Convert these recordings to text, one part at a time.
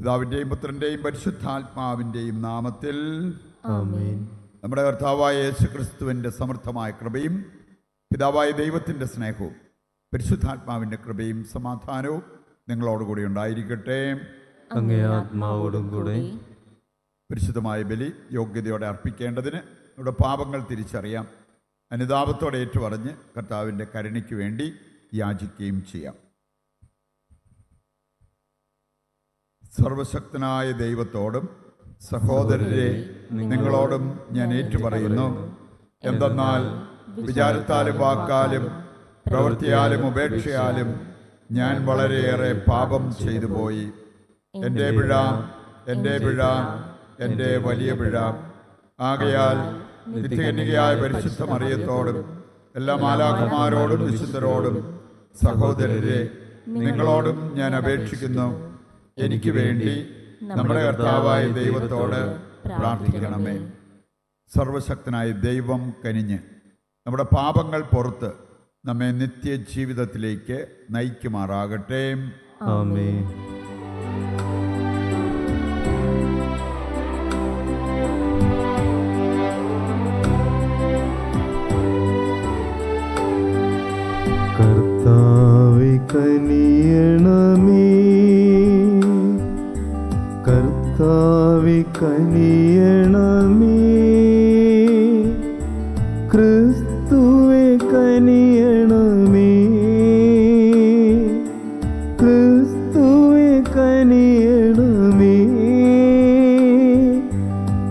പിതാവിൻ്റെയും പുത്രൻ്റെയും പരിശുദ്ധാത്മാവിൻ്റെയും നാമത്തിൽ ആമേൻ. നമ്മുടെ കർത്താവായ യേശുക്രിസ്തുവിൻ്റെ സമൃദ്ധമായ കൃപയും പിതാവായ ദൈവത്തിൻ്റെ സ്നേഹവും പരിശുദ്ധാത്മാവിൻ്റെ കൃപയും സമാധാനവും നിങ്ങളോടുകൂടി ഉണ്ടായിരിക്കട്ടെ. അങ്ങേ ആത്മാവോടും കൂടെ. പരിശുദ്ധമായ ബലി യോഗ്യതയോടെ അർപ്പിക്കേണ്ടതിന് നമ്മുടെ പാപങ്ങൾ തിരിച്ചറിയാം, അനുതാപത്തോടെ ഏറ്റുപറഞ്ഞ് കർത്താവിൻ്റെ കരുണയ്ക്ക് വേണ്ടി യാചിക്കുകയും ചെയ്യാം. സർവശക്തനായ ദൈവത്തോടും സഹോദരരെ നിങ്ങളോടും ഞാൻ ഏറ്റുപറയുന്നു. എന്തെന്നാൽ വിചാരത്താലും വാക്കാലും പ്രവൃത്തിയാലും ഉപേക്ഷയാലും ഞാൻ വളരെയേറെ പാപം ചെയ്തു പോയി. എൻ്റെ പിഴ, എൻ്റെ പിഴ, എൻ്റെ വലിയ പിഴ. ആകയാൽ നിത്യകന്യകയായ പരിശുദ്ധ മറിയത്തോടും എല്ലാ മാലാഖമാരോടും വിശുദ്ധരോടും സഹോദരരെ നിങ്ങളോടും ഞാൻ അപേക്ഷിക്കുന്നു, എനിക്ക് വേണ്ടി നമ്മുടെ കർത്താവായ ദൈവത്തോട് പ്രാർത്ഥിക്കണമേ. സർവശക്തനായ ദൈവം കനിഞ്ഞ് നമ്മുടെ പാപങ്ങൾ പുറത്ത് നമ്മെ നിത്യജീവിതത്തിലേക്ക് നയിക്കുമാറാകട്ടെ. ആമേൻ. കർത്താവേ കനിയണമേ, കർത്താവേ കനിയണമേ, ക്രിസ്തുവേ കനിയണമേ, ക്രിസ്തുവേ കനിയണമേ,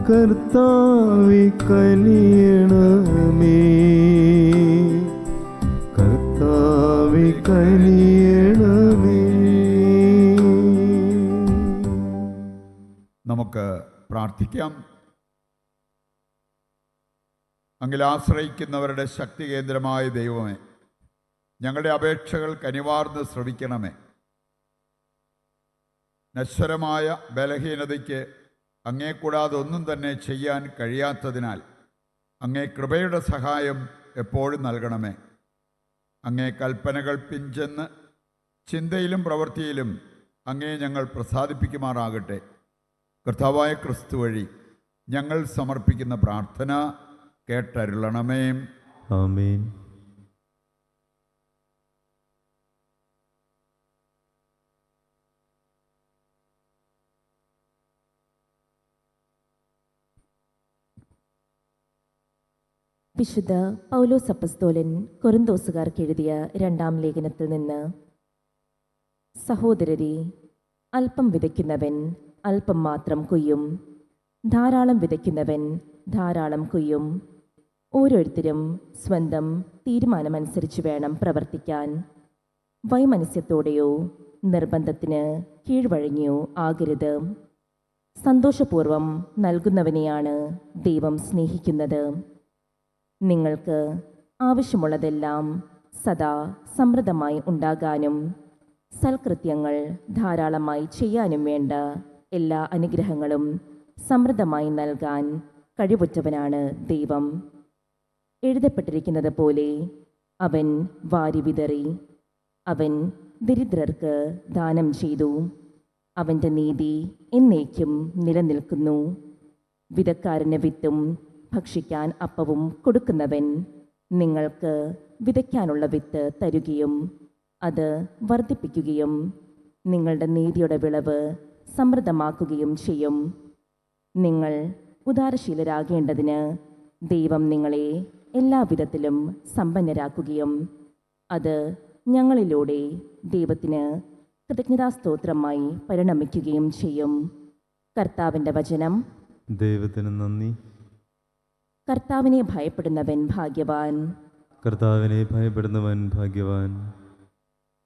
കർത്താവേ കനിയണമേ, കർത്താവേ കനിയണമേ. നമുക്ക് പ്രാർത്ഥിക്കാം. അങ്ങിൽ ആശ്രയിക്കുന്നവരുടെ ശക്തി കേന്ദ്രമായ ദൈവമേ, ഞങ്ങളുടെ അപേക്ഷകൾ കനിവാർന്ന് ശ്രവിക്കണമേ. നശ്വരമായ ബലഹീനതയ്ക്ക് അങ്ങേ കൂടാതെ ഒന്നും തന്നെ ചെയ്യാൻ കഴിയാത്തതിനാൽ അങ്ങേ കൃപയുടെ സഹായം എപ്പോഴും നൽകണമേ. അങ്ങേ കൽപ്പനകൾ പിഞ്ചെന്ന് ചിന്തയിലും പ്രവൃത്തിയിലും അങ്ങേ ഞങ്ങൾ പ്രസാദിപ്പിക്കുമാറാകട്ടെ. കർത്താവായ ക്രിസ്തു വഴി ഞങ്ങൾ സമർപ്പിക്കുന്ന പ്രാർത്ഥന കേട്ടരുളണമേ. ആമേൻ. വിശുദ്ധ പൗലോസ് അപ്പസ്തോലൻ കൊരിന്തോസുകാർക്ക് എഴുതിയ 2-ാം ലേഖനത്തിൽ നിന്ന്: സഹോദരരെ, അല്പം വിതയ്ക്കുന്നവൻ അല്പം മാത്രം കൊയ്യും, ധാരാളം വിതയ്ക്കുന്നവൻ ധാരാളം കൊയ്യും. ഓരോരുത്തരും സ്വന്തം തീരുമാനമനുസരിച്ച് വേണം പ്രവർത്തിക്കാൻ. വൈമനസ്യത്തോടെയോ നിർബന്ധത്തിന് കീഴ്വഴങ്ങിയോ ആകരുത്. സന്തോഷപൂർവം നൽകുന്നവനെയാണ് ദൈവം സ്നേഹിക്കുന്നത്. നിങ്ങൾക്ക് ആവശ്യമുള്ളതെല്ലാം സദാ സമൃദ്ധമായി ഉണ്ടാകാനും സൽകൃത്യങ്ങൾ ധാരാളമായി ചെയ്യാനും വേണ്ട എല്ലാ അനുഗ്രഹങ്ങളും സമൃദ്ധമായി നൽകാൻ കഴിവുറ്റവനാണ് ദൈവം. എഴുതപ്പെട്ടിരിക്കുന്നത് പോലെ അവൻ വാരി വിതറി, അവൻ ദരിദ്രർക്ക് ദാനം ചെയ്തു. അവൻ്റെ നീതി എന്നേക്കും നിലനിൽക്കുന്നു. വിതക്കാരന് വിത്തും ഭക്ഷിക്കാൻ അപ്പവും കൊടുക്കുന്നവൻ നിങ്ങൾക്ക് വിതയ്ക്കാനുള്ള വിത്ത് തരുകയും അത് വർദ്ധിപ്പിക്കുകയും നിങ്ങളുടെ നീതിയുടെ വിളവ് സമൃദ്ധമാക്കുകയും ചെയ്യും. നിങ്ങൾ ഉദാരശീലരാകേണ്ടതിന് ദൈവം നിങ്ങളെ എല്ലാവിധത്തിലും സമ്പന്നരാക്കുകയും അത് ഞങ്ങളിലൂടെ ദൈവത്തിന് കൃതജ്ഞതാസ്തോത്രമായി പരിണമിക്കുകയും ചെയ്യും. കർത്താവിൻ്റെ വചനം. ദൈവത്തിന് നന്ദി. കർത്താവിനെ ഭയപ്പെടുന്നവൻ ഭാഗ്യവാൻ. കർത്താവിനെ ഭയപ്പെടുന്നവൻ ഭാഗ്യവാൻ.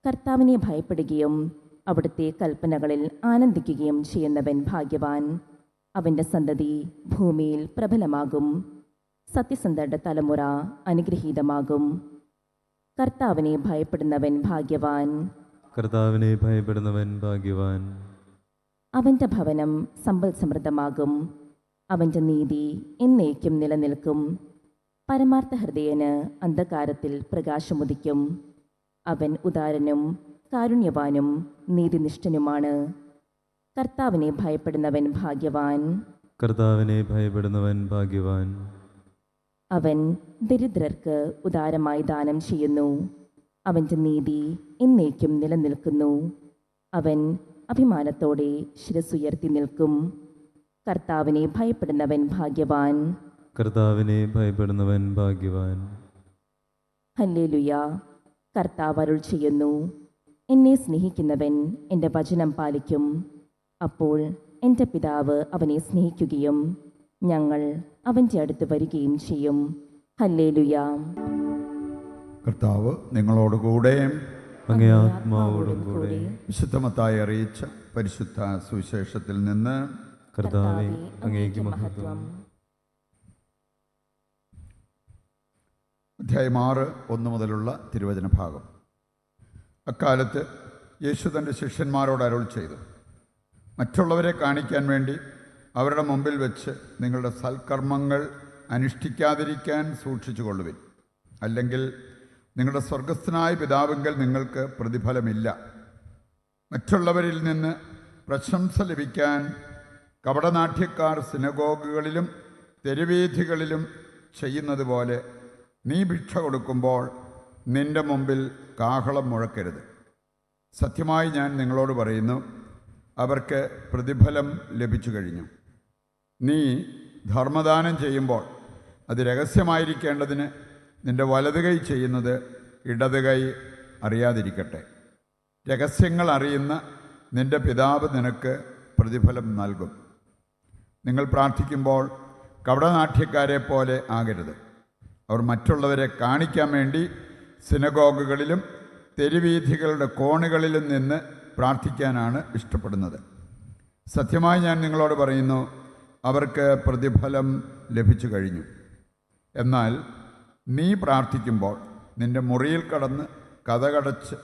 കർത്താവിനെ ഭയപ്പെടുകയും അവിടുത്തെ കൽപ്പനകളിൽ ആനന്ദിക്കുകയും ചെയ്യുന്നവൻ ഭാഗ്യവാൻ. അവൻ്റെ സന്തതി ഭൂമിയിൽ പ്രബലമാകും. സത്യസന്ധരുടെ തലമുറ അനുഗ്രഹീതമാകും. കർത്താവിനെ ഭയപ്പെടുന്നവൻ ഭാഗ്യവാൻ. കർത്താവിനെ ഭയപ്പെടുന്നവൻ ഭാഗ്യവാൻ. അവൻ്റെ ഭവനം സമ്പൽ സമൃദ്ധമാകും. അവൻ്റെ നീതി എന്നേക്കും നിലനിൽക്കും. പരമാർത്ഥ ഹൃദയന് അന്ധകാരത്തിൽ പ്രകാശമുദിക്കും. അവൻ ഉദാരനും കാരുണ്യവാനും നീതിനിഷ്ഠനുമാണ്. കർത്താവിനെ ഭയപ്പെടുന്നവൻ ഭാഗ്യവാൻ. കർത്താവിനെ ഭയപ്പെടുന്നവൻ ഭാഗ്യവാൻ. അവൻ ദരിദ്രർക്ക് ഉദാരമായി ദാനം ചെയ്യുന്നു. അവൻ്റെ നീതി എന്നേക്കും നിലനിൽക്കുന്നു. അവൻ അഭിമാനത്തോടെ ശിരസ്സുയർത്തി നിൽക്കും. കർത്താവിനെ ഭയപ്പെടുന്നവൻ ഭാഗ്യവാൻ. കർത്താവിനെ ഭയപ്പെടുന്നവൻ ഭാഗ്യവാൻ. ഹല്ലേലൂയ. കർത്താവ് അരുൾ ചെയ്യുന്നു, എന്നെ സ്നേഹിക്കുന്നവൻ എൻ്റെ വചനം പാലിക്കും. അപ്പോൾ എൻ്റെ പിതാവ് അവനെ സ്നേഹിക്കുകയും ഞങ്ങൾ അവൻ്റെ അടുത്ത് വരികയും ചെയ്യും. ഹല്ലേലൂയ. കർത്താവ് നിങ്ങളോടുകൂടെ. അങ്ങേ ആത്മാവോടും കൂടെ. വിശുദ്ധ മത്തായി അറിയിച്ച പരിശുദ്ധ സുവിശേഷത്തിൽ നിന്ന്. കർത്താവേ, അങ്ങേക്ക് മഹത്വം. അധ്യായം 6, 1 മുതലുള്ള തിരുവചന ഭാഗം. അക്കാലത്ത് യേശു തൻ്റെ ശിഷ്യന്മാരോട് അരുൾ ചെയ്തു, മറ്റുള്ളവരെ കാണിക്കാൻ വേണ്ടി അവരുടെ മുമ്പിൽ വെച്ച് നിങ്ങളുടെ സൽക്കർമ്മങ്ങൾ അനുഷ്ഠിക്കാതിരിക്കാൻ സൂക്ഷിച്ചുകൊള്ളുവിൻ. അല്ലെങ്കിൽ നിങ്ങളുടെ സ്വർഗസ്ഥനായ പിതാവിങ്കൽ നിങ്ങൾക്ക് പ്രതിഫലമില്ല. മറ്റുള്ളവരിൽ നിന്ന് പ്രശംസ ലഭിക്കാൻ കപടനാട്യക്കാർ സിനഗോഗുകളിലും തെരുവീഥികളിലും ചെയ്യുന്നത് പോലെ നീ ഭിക്ഷ കൊടുക്കുമ്പോൾ നിന്റെ മുമ്പിൽ കാഹളം മുഴക്കരുത്. സത്യമായി ഞാൻ നിങ്ങളോട് പറയുന്നു, അവർക്ക് പ്രതിഫലം ലഭിച്ചു കഴിഞ്ഞു. നീ ധർമ്മദാനം ചെയ്യുമ്പോൾ അത് രഹസ്യമായിരിക്കേണ്ടതിന് നിന്റെ വലത് കൈ ചെയ്യുന്നത് ഇടത് കൈ അറിയാതിരിക്കട്ടെ. രഹസ്യങ്ങൾ അറിയുന്ന നിന്റെ പിതാവ് നിനക്ക് പ്രതിഫലം നൽകും. നിങ്ങൾ പ്രാർത്ഥിക്കുമ്പോൾ കപടനാട്യക്കാരെ പോലെ ആകരുത്. അവർ മറ്റുള്ളവരെ കാണിക്കാൻ വേണ്ടി സിനഗോഗുകളിലും തെരുവീഥികളുടെ കോണുകളിലും നിന്ന് പ്രാർത്ഥിക്കാനാണ് ഇഷ്ടപ്പെടുന്നത്. സത്യമായി ഞാൻ നിങ്ങളോട് പറയുന്നു, അവർക്ക് പ്രതിഫലം ലഭിച്ചു കഴിഞ്ഞു. എന്നാൽ നീ പ്രാർത്ഥിക്കുമ്പോൾ നിന്റെ മുറിയിൽ കടന്ന് കതകടച്ച്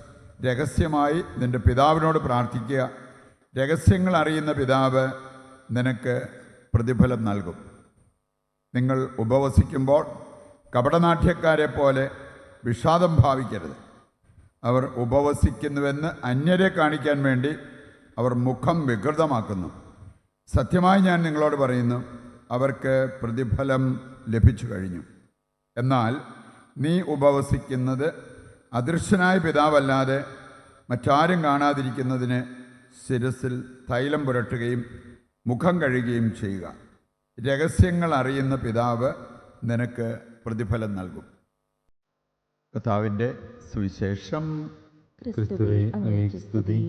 രഹസ്യമായി നിന്റെ പിതാവിനോട് പ്രാർത്ഥിക്കുക. രഹസ്യങ്ങൾ അറിയുന്ന പിതാവ് നിനക്ക് പ്രതിഫലം നൽകും. നിങ്ങൾ ഉപവസിക്കുമ്പോൾ കപടനാട്യക്കാരെ പോലെ വിഷാദം ഭാവിക്കരുത്. അവർ ഉപവസിക്കുന്നുവെന്ന് അന്യരെ കാണിക്കാൻ വേണ്ടി അവർ മുഖം വികൃതമാക്കുന്നു. സത്യമായി ഞാൻ നിങ്ങളോട് പറയുന്നു, അവർക്ക് പ്രതിഫലം ലഭിച്ചു കഴിഞ്ഞു. എന്നാൽ നീ ഉപവസിക്കുന്നത് അദൃശ്യനായ പിതാവല്ലാതെ മറ്റാരും കാണാതിരിക്കുന്നതിന് ശിരസിൽ തൈലം പുരട്ടുകയും മുഖം കഴുകുകയും ചെയ്യുക. രഹസ്യങ്ങൾ അറിയുന്ന പിതാവ് നിനക്ക് പ്രതിഫലം നൽകും. കർത്താവിൻ്റെ സുവിശേഷം. ക്രിസ്തുവേ, അങ്ങേക്ക് സ്തുതി.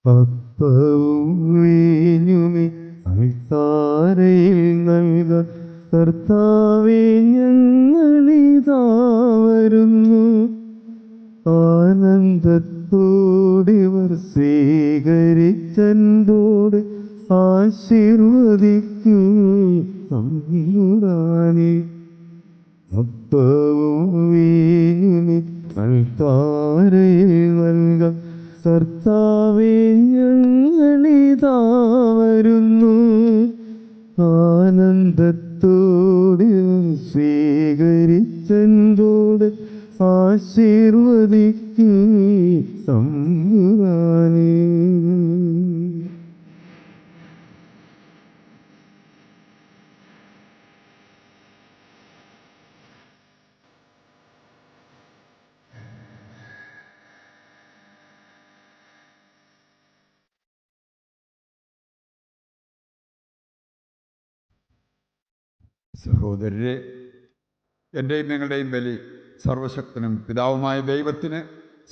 പപ്പവും വീഞ്ഞുമി അൾത്താരയിൽ നൽക കർത്താവേ, ഞങ്ങളിതാ വരുന്നു. ആനന്ദത്തോടിവർ സ്വീകരിച്ചോട് ആശീർവദിക്കൂ തമ്പുരാനേ. അപ്പവും വീഞ്ഞുമി അൾത്താരയിൽ നൽക കർത്താവേ, ഞങ്ങളിതാ വരുന്നു. ആനന്ദത്തോടെ സ്വീകരിച്ചോട് ആശീർവദിക്കൂ തമ്പുരാനേ. സഹോദരരെ, എൻ്റെയും നിങ്ങളുടെയും ബലി സർവശക്തനും പിതാവുമായ ദൈവത്തിന്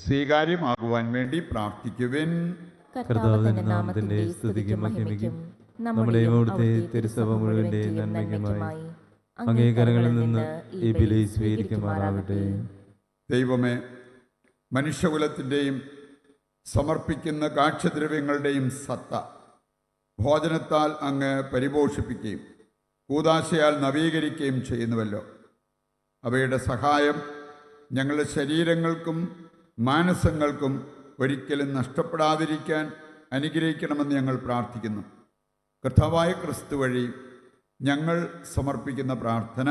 സ്വീകാര്യമാകുവാൻ വേണ്ടി പ്രാർത്ഥിക്കുവിൻ. കർത്താവിന്റെ നാമത്തിന്റെ സ്തുതിക്കും മഹിമയ്ക്കും നമ്മുടെയും അവിടുത്തെ തിരുസഭ മുഴുവന്റെ നന്മയ്ക്കുമായി അങ്ങേ കരങ്ങളിൽ നിന്ന് ഈ ബലി സ്വീകരിക്കുമാറാകട്ടെ. ദൈവമേ, മനുഷ്യകുലത്തിൻ്റെയും സമർപ്പിക്കുന്ന കാഴ്ചദ്രവ്യങ്ങളുടെയും സത്ത ഭോജനത്താൽ അങ്ങ് പരിപോഷിപ്പിക്കുകയും കൂദാശയാൽ നവീകരിക്കുകയും ചെയ്യുന്നുവല്ലോ. അവയുടെ സഹായം ഞങ്ങളുടെ ശരീരങ്ങൾക്കും മാനസങ്ങൾക്കും ഒരിക്കലും നഷ്ടപ്പെടാതിരിക്കാൻ അനുഗ്രഹിക്കണമെന്ന് ഞങ്ങൾ പ്രാർത്ഥിക്കുന്നു. കർത്താവായ ക്രിസ്തു വഴി ഞങ്ങൾ സമർപ്പിക്കുന്ന പ്രാർത്ഥന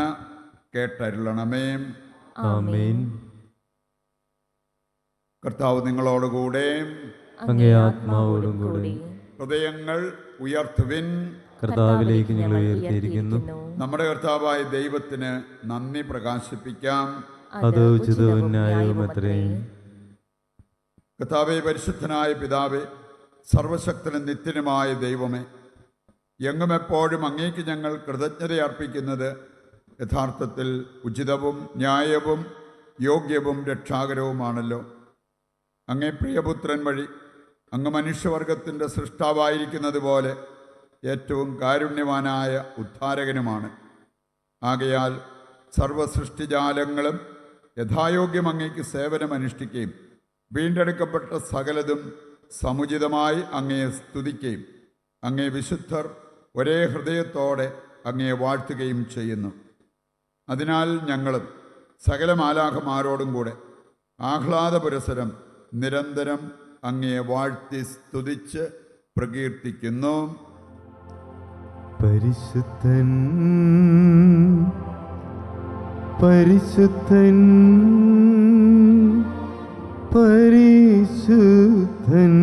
കേട്ടരുളണമേ. ആമേൻ. കർത്താവ് നിങ്ങളോടുകൂടെ. അങ്ങേ ആത്മാവോടും കൂടെ. ഹൃദയങ്ങൾ ഉയർത്തുവിൻ. കർത്താവിലേക്ക് ഞങ്ങൾ ഉയർത്തിയിരിക്കുന്നു. നമ്മുടെ കർത്താവായ ദൈവത്തിന് നന്ദി പ്രകാശിപ്പിക്കാം. അത് ഉചിതവും ന്യായവും അത്രയും. കർത്താവേ, പരിശുദ്ധനായ പിതാവേ, സർവശക്തനും നിത്യനുമായ ദൈവമേ, എങ്ങും എപ്പോഴും അങ്ങേക്ക് ഞങ്ങൾ കൃതജ്ഞതയർപ്പിക്കുന്നത് യഥാർത്ഥത്തിൽ ഉചിതവും ന്യായവും യോഗ്യവും രക്ഷാകരവുമാണല്ലോ. അങ്ങേ പ്രിയപുത്രൻ വഴി അങ്ങ് മനുഷ്യവർഗത്തിൻ്റെ സൃഷ്ടാവായിരിക്കുന്നത് പോലെ ഏറ്റവും കാരുണ്യവാനായ ഉദ്ധാരകനുമാണ്. ആകയാൽ സർവസൃഷ്ടിജാലങ്ങളും യഥായോഗ്യം അങ്ങേക്ക് സേവനമനുഷ്ഠിക്കുകയും വീണ്ടെടുക്കപ്പെട്ട സകലതും സമുചിതമായി അങ്ങയെ സ്തുതിക്കുകയും അങ്ങേ വിശുദ്ധർ ഒരേ ഹൃദയത്തോടെ അങ്ങയെ വാഴ്ത്തുകയും ചെയ്യുന്നു. അതിനാൽ ഞങ്ങളും സകല മാലാഖമാരോടും കൂടെ ആഹ്ലാദപുരസരം നിരന്തരം അങ്ങയെ വാഴ്ത്തി സ്തുതിച്ച് പ്രകീർത്തിക്കുന്നു. പരിശുദ്ധൻ പരിശുദ്ധൻ പരിശുദ്ധൻ.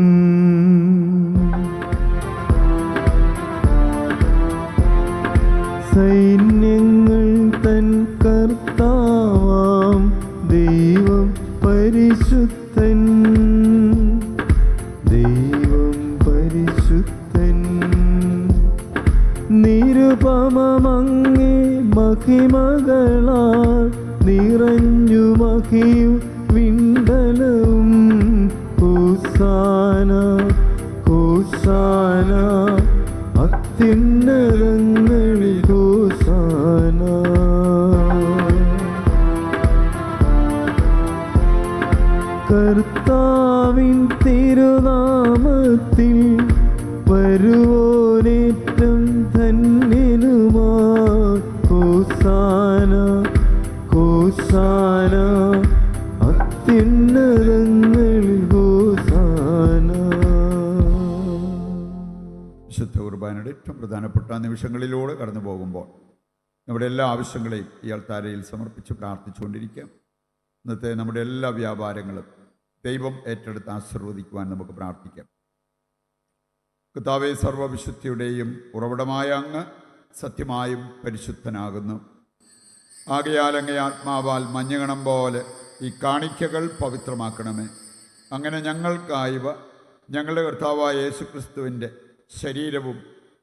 സൈന്യങ്ങൾ തൻ കർത്താവാം ദൈവം പരിശുദ്ധൻ. ദൈവം പരിശുദ്ധൻ. നിരുപമമങ്ങേ മഹിമകളാൽ നിറഞ്ഞു മഹിയും വിണ്ടലവും. ഹോസാന ഹോസാന അത്യുന്നതങ്ങളിൽ ഹോസാന. കർത്താവിൻ തിരുനാമത്തിൽ വരുവോനേറ്റം ധന്യനുമാ. ഹോസാന ഹോസാന അത്യുന്നതങ്ങളിൽ ഹോസാന. വിശുദ്ധ കുർബാനയുടെ ഏറ്റവും പ്രധാനപ്പെട്ട നിമിഷങ്ങളിലൂടെ കടന്നു പോകുമ്പോൾ നമ്മുടെ എല്ലാ ആവശ്യങ്ങളെയും ഈ അൾത്താരയിൽ സമർപ്പിച്ച് പ്രാർത്ഥിച്ചുകൊണ്ടിരിക്കാം. ഇന്നത്തെ നമ്മുടെ എല്ലാ വ്യാപാരങ്ങളും ദൈവം ഏറ്റെടുത്ത് ആശീർവദിക്കുവാൻ നമുക്ക് പ്രാർത്ഥിക്കാം. കർത്താവേ, സർവവിശുദ്ധിയുടെയും ഉറവിടമായ അങ്ങ് സത്യമായും പരിശുദ്ധനാകുന്നു. ആകയാൽ അങ്ങേ ആത്മാവാൽ മഞ്ഞുകണം പോലെ ഈ കാണിക്കകൾ പവിത്രമാക്കണമേ. അങ്ങനെ ഞങ്ങൾക്കായവ ഞങ്ങളുടെ കർത്താവായ യേശുക്രിസ്തുവിൻ്റെ ശരീരവും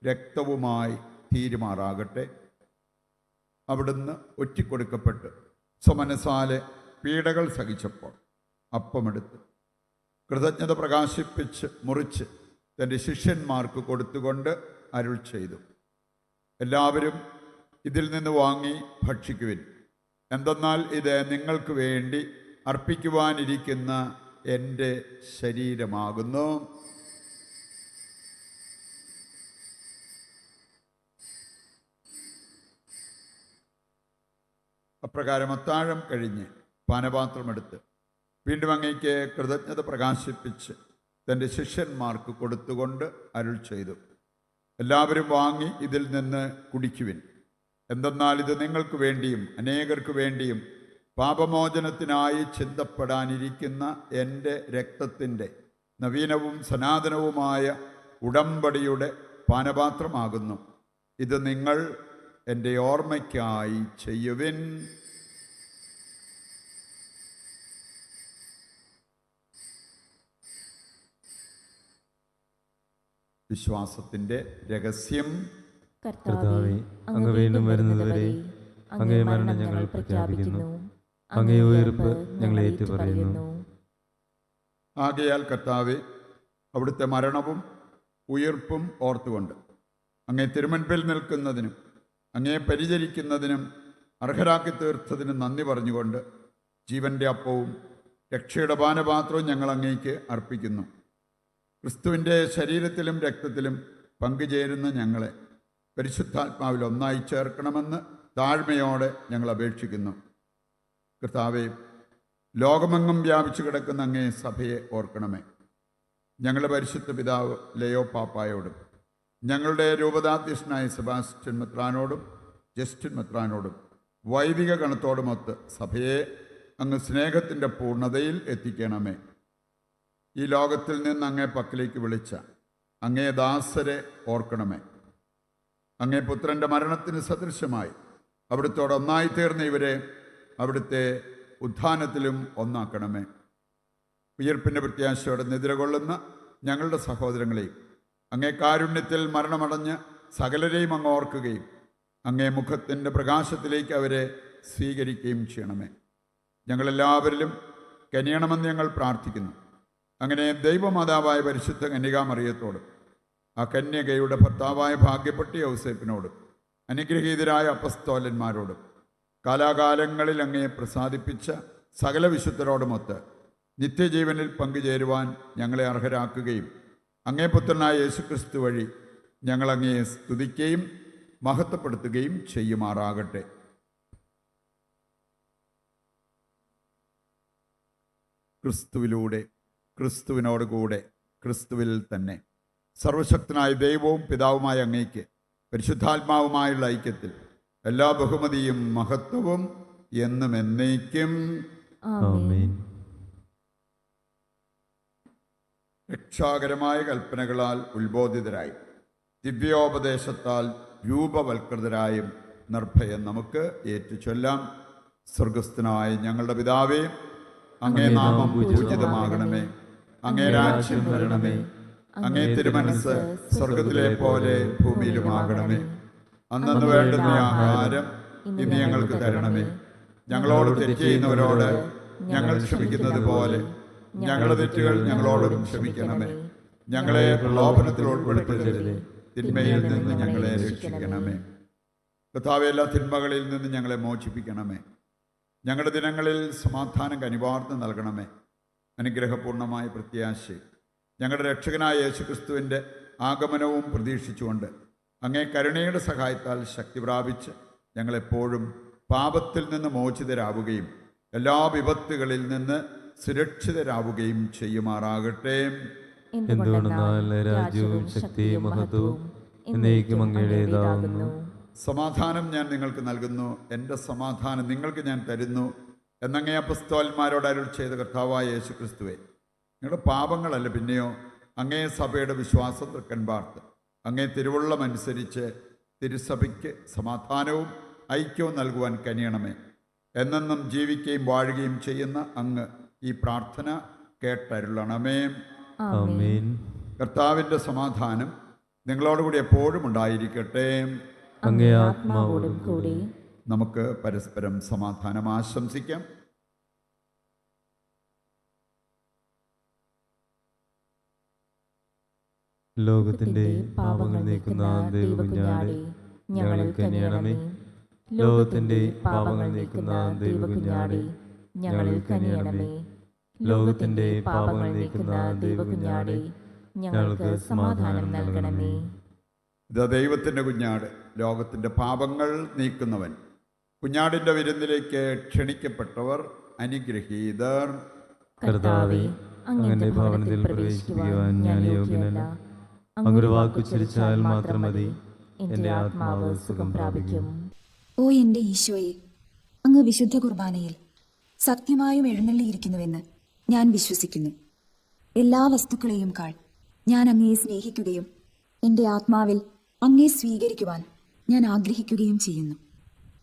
രക്തവുമായി തീരുമാറാകട്ടെ. അവിടുന്ന് ഒറ്റിക്കൊടുക്കപ്പെട്ട് സ്വമനസാലെ പീഡകൾ സഹിച്ചപ്പോൾ അപ്പമെടുത്ത് കൃതജ്ഞത പ്രകാശിപ്പിച്ച് മുറിച്ച് തൻ്റെ ശിഷ്യന്മാർക്ക് കൊടുത്തുകൊണ്ട് അരുൾ ചെയ്തു, എല്ലാവരും ഇതിൽ നിന്ന് വാങ്ങി ഭക്ഷിക്കുവിൻ. എന്തെന്നാൽ ഇത് നിങ്ങൾക്ക് വേണ്ടി അർപ്പിക്കുവാനിരിക്കുന്ന എൻ്റെ ശരീരമാകുന്നു. അപ്രകാരം അത്താഴം കഴിഞ്ഞ് പാനപാത്രമെടുത്ത് വീണ്ടും അങ്ങേക്ക് കൃതജ്ഞത പ്രകാശിപ്പിച്ച് തൻ്റെ ശിഷ്യന്മാർക്ക് കൊടുത്തുകൊണ്ട് അരുൾ ചെയ്തു, എല്ലാവരും വാങ്ങി ഇതിൽ നിന്ന് കുടിക്കുവിൻ. എന്തെന്നാൽ ഇത് നിങ്ങൾക്ക് വേണ്ടിയും അനേകർക്ക് വേണ്ടിയും പാപമോചനത്തിനായി ചിന്തപ്പെടാനിരിക്കുന്ന എൻ്റെ രക്തത്തിൻ്റെ നവീനവും സനാതനവുമായ ഉടമ്പടിയുടെ പാനപാത്രമാകുന്നു. ഇത് നിങ്ങൾ എൻ്റെ ഓർമ്മയ്ക്കായി ചെയ്യുവിൻ. വിശ്വാസത്തിൻ്റെ രഹസ്യം. കർത്താവേ, അങ്ങ് വീണ്ടും വരുന്നതുവരെ അങ്ങേ മരണം ഞങ്ങൾ പ്രഖ്യാപിക്കുന്നു, അങ്ങേ ഉയർപ്പ് ഞങ്ങൾ ഏറ്റുപറയുന്നു. ആകയാൽ കർത്താവേ, അവിടുത്തെ മരണവും ഉയർപ്പും ഓർത്തുകൊണ്ട് അങ്ങേ തിരുമുൻപിൽ നിൽക്കുന്നതിനും അങ്ങേ പരിചരിക്കുന്നതിനും അർഹരാക്കി തീർത്തതിനും നന്ദി പറഞ്ഞുകൊണ്ട് ജീവൻ്റെ അപ്പവും രക്ഷയുടെ പാനപാത്രവും ഞങ്ങൾ അങ്ങേക്ക് അർപ്പിക്കുന്നു. ക്രിസ്തുവിൻ്റെ ശരീരത്തിലും രക്തത്തിലും പങ്കുചേരുന്ന ഞങ്ങളെ പരിശുദ്ധാത്മാവിൽ ഒന്നായി ചേർക്കണമെന്ന് താഴ്മയോടെ ഞങ്ങൾ അപേക്ഷിക്കുന്നു. കർത്താവേ, ലോകമെങ്ങും വ്യാപിച്ചു കിടക്കുന്ന അങ്ങേ സഭയെ ഓർക്കണമേ. ഞങ്ങളുടെ പരിശുദ്ധ പിതാവ് ലയോ പാപ്പായോടും ഞങ്ങളുടെ രൂപതാധ്യക്ഷനായ സെബാസ്റ്റ്യൻ മെത്രാനോടും ജസ്റ്റിൻ മെത്രാനോടും വൈദിക ഗണത്തോടുമൊത്ത് സഭയെ അങ്ങ് സ്നേഹത്തിൻ്റെ പൂർണ്ണതയിൽ എത്തിക്കണമേ. ഈ ലോകത്തിൽ നിന്ന് അങ്ങേ പക്കലേക്ക് വിളിച്ച അങ്ങേ ദാസരെ ഓർക്കണമേ. അങ്ങേ പുത്രൻ്റെ മരണത്തിന് സദൃശമായി അവിടുത്തോട് ഒന്നായി തീർന്ന ഇവരെ അവിടുത്തെ ഉത്ഥാനത്തിലും ഒന്നാക്കണമേ. ഉയർപ്പിൻ്റെ പ്രത്യാശയോടെ നിദ്രകൊള്ളുന്ന ഞങ്ങളുടെ സഹോദരങ്ങളെയും അങ്ങേ കാരുണ്യത്തിൽ മരണമടഞ്ഞ് സകലരെയും അങ്ങ് ഓർക്കുകയും അങ്ങേ മുഖത്തിൻ്റെ പ്രകാശത്തിലേക്ക് അവരെ സ്വീകരിക്കുകയും ചെയ്യണമേ. ഞങ്ങളെല്ലാവരിലും കനിയണമെന്ന് ഞങ്ങൾ പ്രാർത്ഥിക്കുന്നു. അങ്ങനെ ദൈവമാതാവായ പരിശുദ്ധ കന്യകാമറിയത്തോടും ആ കന്യകയുടെ ഭർത്താവായ ഭാഗ്യപ്പെട്ട യൗസേപ്പിനോടും അനുഗ്രഹീതരായ അപ്പസ്തോലന്മാരോടും കാലാകാലങ്ങളിൽ അങ്ങയെ പ്രസാദിപ്പിച്ച സകല വിശുദ്ധരോടുമൊത്ത് നിത്യജീവനിൽ പങ്കുചേരുവാൻ ഞങ്ങളെ അർഹരാക്കുകയും അങ്ങേ പുത്രനായ യേശുക്രിസ്തു വഴി ഞങ്ങൾ അങ്ങയെ സ്തുതിക്കുകയും മഹത്വപ്പെടുത്തുകയും ചെയ്യുമാറാകട്ടെ. ക്രിസ്തുവിലൂടെ, ക്രിസ്തുവിനോട് കൂടെ, ക്രിസ്തുവിൽ തന്നെ സർവശക്തനായ ദൈവവും പിതാവുമായ അങ്ങേക്ക് പരിശുദ്ധാത്മാവുമായുള്ള ഐക്യത്തിൽ എല്ലാ ബഹുമതിയും മഹത്വവും എന്നും എന്നേക്കും. ആമേൻ. രക്ഷാകരമായ കൽപ്പനകളാൽ ഉത്ബോധിതരായി ദിവ്യോപദേശത്താൽ രൂപവൽകൃതരായും നിർഭയം നമുക്ക് ഏറ്റുചൊല്ലാം. സ്വർഗസ്ഥനായ ഞങ്ങളുടെ പിതാവേ, അങ്ങേ നാമം പൂജിതമാകണമേ. അങ്ങേ രാജ്യം വരണമേ. അങ്ങേ തിരുമനസ് സ്വർഗത്തിലെ പോലെ ഭൂമിയിലുമാകണമേ. അന്നന്ന് വേണ്ടുന്ന ആഹാരം ഇന്ന് ഞങ്ങൾക്ക് തരണമേ. ഞങ്ങളോട് തെറ്റ് ചെയ്യുന്നവരോട് ഞങ്ങൾ ക്ഷമിക്കുന്നത് പോലെ ഞങ്ങളുടെ തെറ്റുകൾ ഞങ്ങളോടും ക്ഷമിക്കണമേ. ഞങ്ങളെ പ്രലോഭനത്തിൽ ഉൾപ്പെടുത്തരുതേ, തിന്മയിൽ നിന്ന് ഞങ്ങളെ രക്ഷിക്കണമേ. കർത്താവേ, എല്ലാ തിന്മകളിൽ നിന്ന് ഞങ്ങളെ മോചിപ്പിക്കണമേ. ഞങ്ങളുടെ ദിനങ്ങളിൽ സമാധാനം കനിവാർന്ന് നൽകണമേ. അനുഗ്രഹപൂർണമായ പ്രത്യാശ ഞങ്ങളുടെ രക്ഷകനായ യേശുക്രിസ്തുവിൻ്റെ ആഗമനവും പ്രതീക്ഷിച്ചുകൊണ്ട് അങ്ങേ കരുണയുടെ സഹായത്താൽ ശക്തി പ്രാപിച്ച് ഞങ്ങളെപ്പോഴും പാപത്തിൽ നിന്ന് മോചിതരാവുകയും എല്ലാ വിപത്തുകളിൽ നിന്ന് സുരക്ഷിതരാവുകയും ചെയ്യുമാറാകട്ടെ. എന്തുകൊണ്ടെന്നാൽ രാജ്യവും ശക്തിയും മഹത്വവും എന്നേക്കും അങ്ങയുടേതാകുന്നു. സമാധാനം ഞാൻ നിങ്ങൾക്ക് നൽകുന്നു, എൻ്റെ സമാധാനം നിങ്ങൾക്ക് ഞാൻ തരുന്നു എന്നങ്ങേ അപ്പസ്തോലന്മാരോട് അരുൾ ചെയ്ത കർത്താവായ യേശുക്രിസ്തുവേ, നിങ്ങളുടെ പാപങ്ങളല്ല പിന്നെയോ അങ്ങേ സഭയുടെ വിശ്വാസം തൃക്കൻ പാർത്ത് അങ്ങേ തിരുവുള്ളമനുസരിച്ച് തിരുസഭയ്ക്ക് സമാധാനവും ഐക്യവും നൽകുവാൻ കനിയണമേ. എന്നെന്നും ജീവിക്കുകയും വാഴുകയും ചെയ്യുന്ന അങ്ങ് ഈ പ്രാർത്ഥന കേട്ടരുളണമേ. ആമേൻ. കർത്താവിൻ്റെ സമാധാനം നിങ്ങളോടുകൂടി എപ്പോഴും ഉണ്ടായിരിക്കട്ടെ. അങ്ങേ ആത്മാവോടും കൂടി. നമുക്ക് പരസ്പരം സമാധാനം ആശംസിക്കാം. ലോകത്തിന്റെ പാപങ്ങൾ നീക്കുന്ന ദൈവകുഞ്ഞാടേ, ഞങ്ങളിൽ കനിയണമേ. ലോകത്തിന്റെ പാപങ്ങൾ നീക്കുന്ന ദൈവകുഞ്ഞാടേ, ഞങ്ങളിൽ കനിയണമേ. ലോകത്തിന്റെ പാപങ്ങൾ നീക്കുന്ന ദൈവകുഞ്ഞാടേ, ഞങ്ങൾക്ക് സമാധാനം നൽകണമേ. ഇത് ദൈവത്തിൻ്റെ കുഞ്ഞാട്, ലോകത്തിൻ്റെ പാപങ്ങൾ നീക്കുന്നവൻ. കുഞ്ഞാടിൻ്റെ വിരുന്നിലേക്ക് ക്ഷണിക്കപ്പെട്ടവർ അനുഗ്രഹീതർ. കർത്താവേ, അങ്ങന്റെ ഭവനത്തിൽ പ്രവേശിക്കുവാൻ ഞാൻ യോഗ്യനല്ല. അങ്ങൊരു വാക്കുച്ചരിച്ചാൽ മാത്രം മതി, എൻ്റെ ആത്മാവ് സുഖം പ്രാപിക്കും. ഓ എൻ്റെ ഈശോയെ, അങ്ങ് വിശുദ്ധ കുർബാനയിൽ സത്യമായും എഴുന്നള്ളിയിരിക്കുന്നുവെന്ന് ഞാൻ വിശ്വസിക്കുന്നു. എല്ലാ വസ്തുക്കളെയും കാൾ ഞാൻ അങ്ങയെ സ്നേഹിക്കുകയും എൻ്റെ ആത്മാവിൽ അങ്ങയെ സ്വീകരിക്കുവാൻ ഞാൻ ആഗ്രഹിക്കുകയും ചെയ്യുന്നു.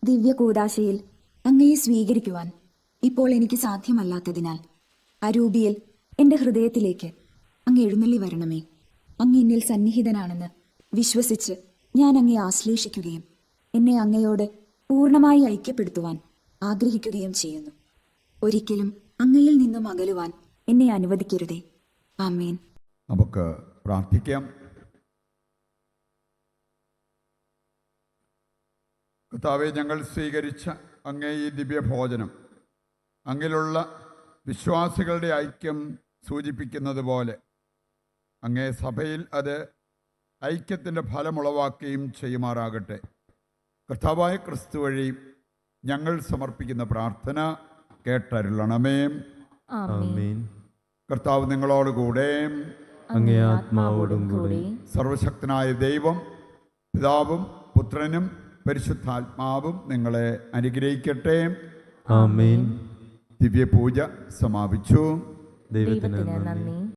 ദിവ്യ കൂദാശയിൽ അങ്ങയെ സ്വീകരിക്കുവാൻ ഇപ്പോൾ എനിക്ക് സാധ്യമല്ലാത്തതിനാൽ അരൂപിയിൽ എൻ്റെ ഹൃദയത്തിലേക്ക് അങ്ങ് എഴുന്നള്ളി വരണമേ. അങ്ങ് എന്നിൽ സന്നിഹിതനാണെന്ന് വിശ്വസിച്ച് ഞാൻ അങ്ങയെ ആശ്ലേഷിക്കുകയും എന്നെ അങ്ങയോട് പൂർണ്ണമായി ഐക്യപ്പെടുത്തുവാൻ ആഗ്രഹിക്കുകയും ചെയ്യുന്നു. ഒരിക്കലും അങ്ങയിൽ നിന്നും അകലുവാൻ എന്നെ അനുവദിക്കരുതേ. ആമേൻ. നമുക്ക് പ്രാർത്ഥിക്കാം. കർത്താവേ, ഞങ്ങൾ സ്വീകരിച്ച അങ്ങേ ഈ ദിവ്യഭോജനം അങ്ങിലുള്ള വിശ്വാസികളുടെ ഐക്യം സൂചിപ്പിക്കുന്നത് പോലെ അങ്ങേ സഭയിൽ അത് ഐക്യത്തിൻ്റെ ഫലമുളവാക്കുകയും ചെയ്യുമാറാകട്ടെ. കർത്താവായ ക്രിസ്തു വഴി ഞങ്ങൾ സമർപ്പിക്കുന്ന പ്രാർത്ഥന കേട്ടരുളണമേ. ആമേൻ. കർത്താവ് നിങ്ങളോടുകൂടെ. അങ്ങേ ആത്മാവോടും കൂടെ സർവശക്തനായ ദൈവം പിതാവും പുത്രനും പരിശുദ്ധാത്മാവും നിങ്ങളെ അനുഗ്രഹിക്കട്ടെ. ആമേൻ. ദിവ്യപൂജ സമാപിച്ചു. ദൈവത്തിന് ദൈവത്തിന് നന്ദി. നന്ദി.